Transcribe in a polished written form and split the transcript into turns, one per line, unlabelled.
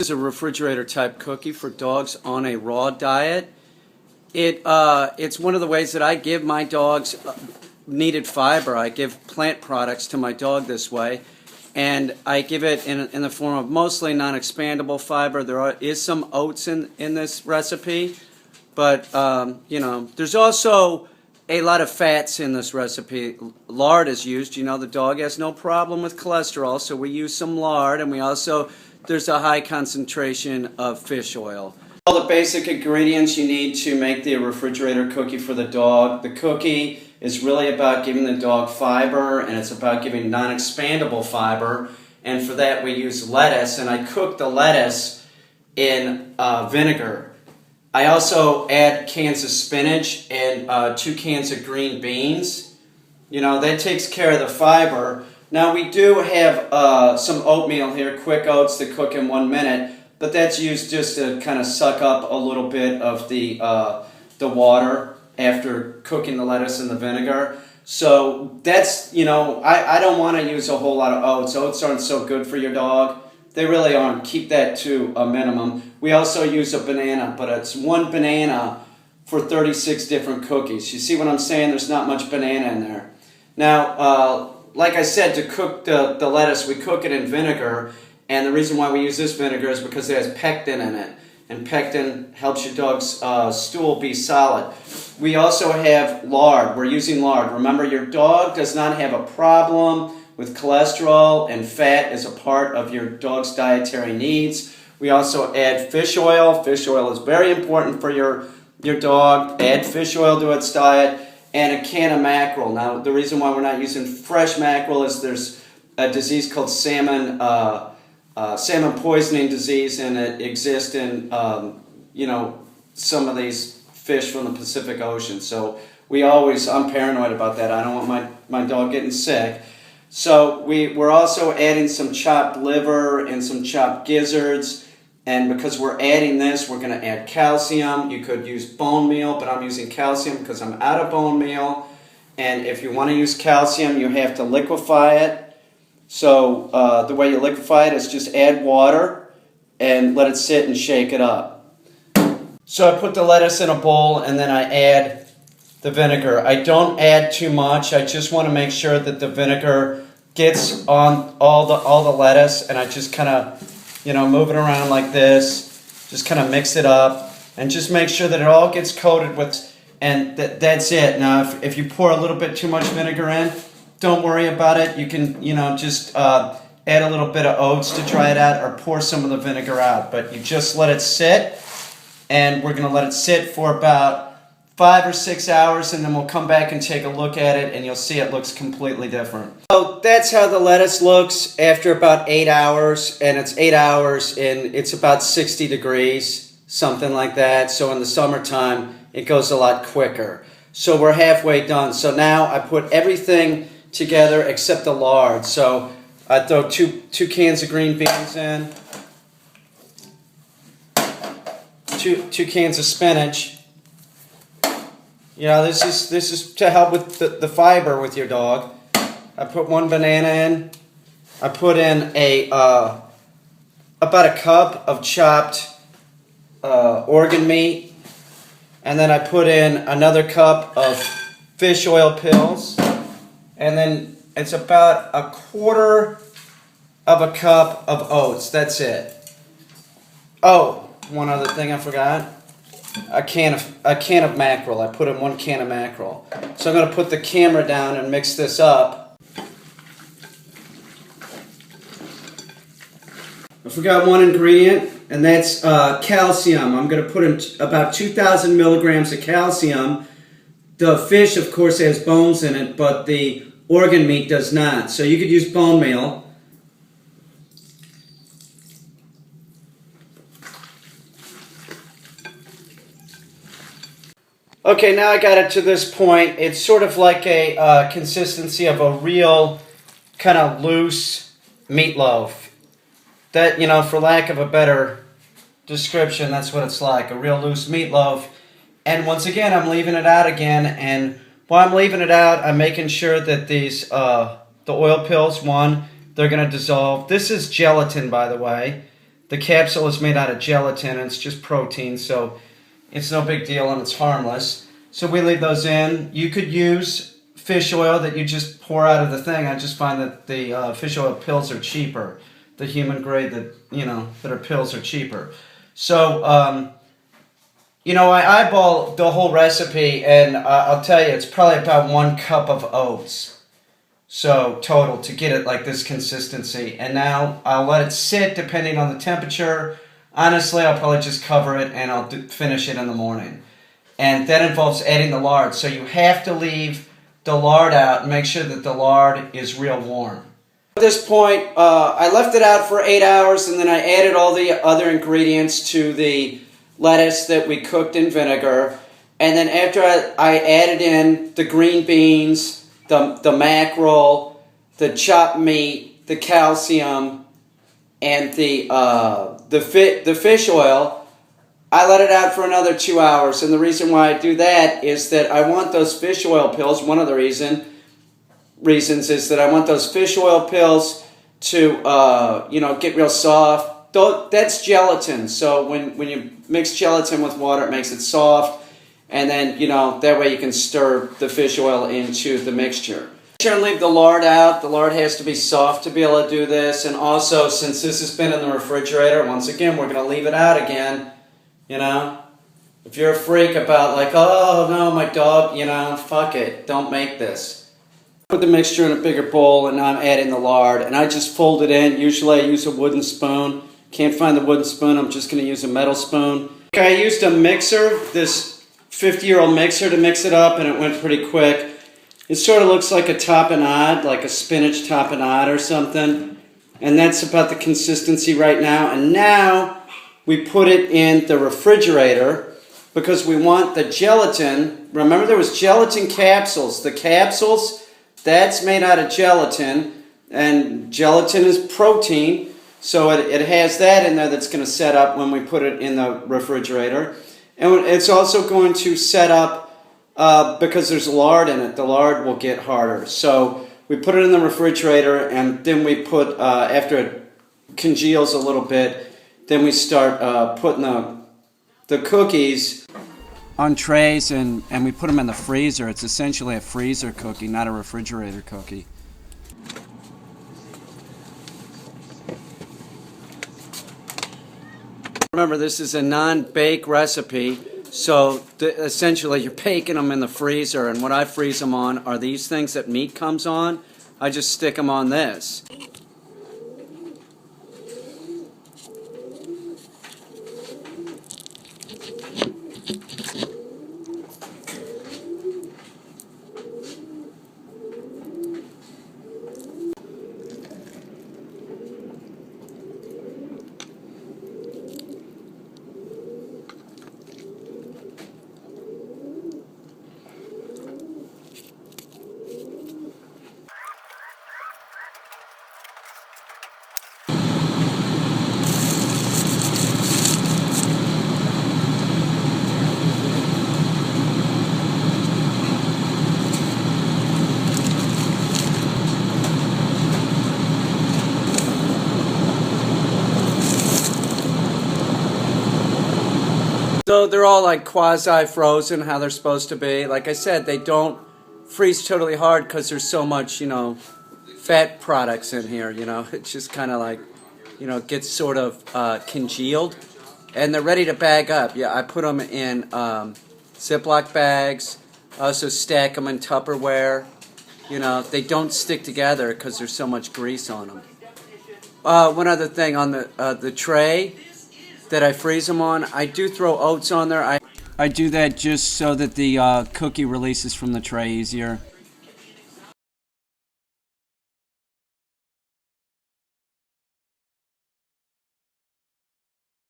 Is a refrigerator type cookie for dogs on a raw diet. It's one of the ways that I give my dogs needed fiber. I give plant products to my dog this way, and I give it in the form of mostly non-expandable fiber. Is some oats in this recipe, but there's also a lot of fats in this recipe. Lard is used. The dog has no problem with cholesterol, so we use some lard, and there's a high concentration of fish oil. All the basic ingredients you need to make the refrigerator cookie for the dog. The cookie is really about giving the dog fiber, and it's about giving non-expandable fiber. And for that we use lettuce, and I cook the lettuce in vinegar. I also add cans of spinach and 2 cans of green beans. That takes care of the fiber. Now we do have some oatmeal here, quick oats that cook in 1 minute, but that's used just to kind of suck up a little bit of the water after cooking the lettuce in the vinegar. So that's, I don't want to use a whole lot of oats. Oats aren't so good for your dog. They really aren't. Keep that to a minimum. We also use a banana, but it's 1 banana for 36 different cookies. You see what I'm saying? There's not much banana in there. Now, like I said, to cook the lettuce, we cook it in vinegar, and the reason why we use this vinegar is because it has pectin in it, and pectin helps your dog's stool be solid. We also have lard. We're using lard. Remember, your dog does not have a problem with cholesterol, and fat is a part of your dog's dietary needs. We also add fish oil. Fish oil is very important for your dog. Add fish oil to its diet. And a can of mackerel. Now, the reason why we're not using fresh mackerel is there's a disease called salmon poisoning disease, and it exists in some of these fish from the Pacific Ocean. So I'm paranoid about that. I don't want my dog getting sick. So we're also adding some chopped liver and some chopped gizzards. And because we're adding this, we're going to add calcium. You could use bone meal, but I'm using calcium because I'm out of bone meal. And if you want to use calcium, you have to liquefy it. So the way you liquefy it is just add water and let it sit and shake it up. So I put the lettuce in a bowl, and then I add the vinegar. I don't add too much. I just want to make sure that the vinegar gets on all the lettuce, and I just kind of move it around like this, just kind of mix it up, and just make sure that it all gets coated with, and that's it. Now, if you pour a little bit too much vinegar in, don't worry about it. You can, just add a little bit of oats to dry it out, or pour some of the vinegar out. But you just let it sit, and we're going to let it sit for about 5 or 6 hours, and then we'll come back and take a look at it, and you'll see it looks completely different. So that's how the lettuce looks after about 8 hours, and it's 8 hours, and it's about 60 degrees, something like that. So in the summertime, it goes a lot quicker. So we're halfway done. So now I put everything together except the lard. So I throw two cans of green beans in, two cans of spinach. This is to help with the fiber with your dog. I put 1 banana in. I put in about a cup of chopped organ meat, and then I put in another cup of fish oil pills, and then it's about a quarter of a cup of oats. That's it. Oh, one other thing I forgot. A can of mackerel. I put in 1 can of mackerel. So I'm going to put the camera down and mix this up. I forgot one ingredient, and that's calcium. I'm going to put in about 2,000 milligrams of calcium. The fish, of course, has bones in it, but the organ meat does not. So you could use bone meal. Okay, now I got it to this point. It's sort of like a consistency of a real kind of loose meatloaf. That, for lack of a better description, that's what it's like, a real loose meatloaf. And once again, I'm leaving it out again, and while I'm leaving it out, I'm making sure that these, the oil pills, they're going to dissolve. This is gelatin, by the way. The capsule is made out of gelatin, and it's just protein, so it's no big deal and it's harmless. So we leave those in. You could use fish oil that you just pour out of the thing. I just find that the fish oil pills are cheaper. The human grade that are pills are cheaper. So, I eyeball the whole recipe, and I'll tell you, it's probably about 1 cup of oats. So, total, to get it like this consistency. And now I'll let it sit depending on the temperature. Honestly, I'll probably just cover it and I'll finish it in the morning. And that involves adding the lard. So you have to leave the lard out and make sure that the lard is real warm. At this point, I left it out for 8 hours, and then I added all the other ingredients to the lettuce that we cooked in vinegar. And then after I added in the green beans, the mackerel, the chopped meat, the calcium, and the fish oil, I let it out for another 2 hours. And the reason why I do that is that I want those fish oil pills. One of the reasons is that I want those fish oil pills to get real soft. That's gelatin. So when you mix gelatin with water, it makes it soft. And then, that way you can stir the fish oil into the mixture. Make sure and leave the lard out. The lard has to be soft to be able to do this. And also, since this has been in the refrigerator, once again, we're going to leave it out again. If you're a freak about like, oh no, my dog, fuck it, don't make this. Put the mixture in a bigger bowl, and now I'm adding the lard. And I just fold it in. Usually I use a wooden spoon. Can't find the wooden spoon, I'm just going to use a metal spoon. Okay, I used a mixer, this 50-year-old mixer, to mix it up, and it went pretty quick. It sort of looks like a tapenade, like a spinach tapenade or something. And that's about the consistency right now. And now we put it in the refrigerator because we want the gelatin. Remember, there was gelatin capsules. The capsules, that's made out of gelatin, and gelatin is protein. So it has that in there that's going to set up when we put it in the refrigerator. And it's also going to set up, because there's lard in it, the lard will get harder. So we put it in the refrigerator, and then we put, after it congeals a little bit, then we start putting the cookies on trays, and we put them in the freezer. It's essentially a freezer cookie, not a refrigerator cookie. Remember, this is a non-bake recipe, so essentially you're baking them in the freezer, and what I freeze them on are these things that meat comes on. I just stick them on this. So they're all like quasi-frozen, how they're supposed to be. Like I said, they don't freeze totally hard because there's so much, fat products in here, It's just kind of like, gets sort of congealed. And they're ready to bag up. Yeah, I put them in Ziploc bags. I also stack them in Tupperware. They don't stick together because there's so much grease on them. One other thing, on the tray that I freeze them on, I do throw oats on there. I do that just so that the cookie releases from the tray easier.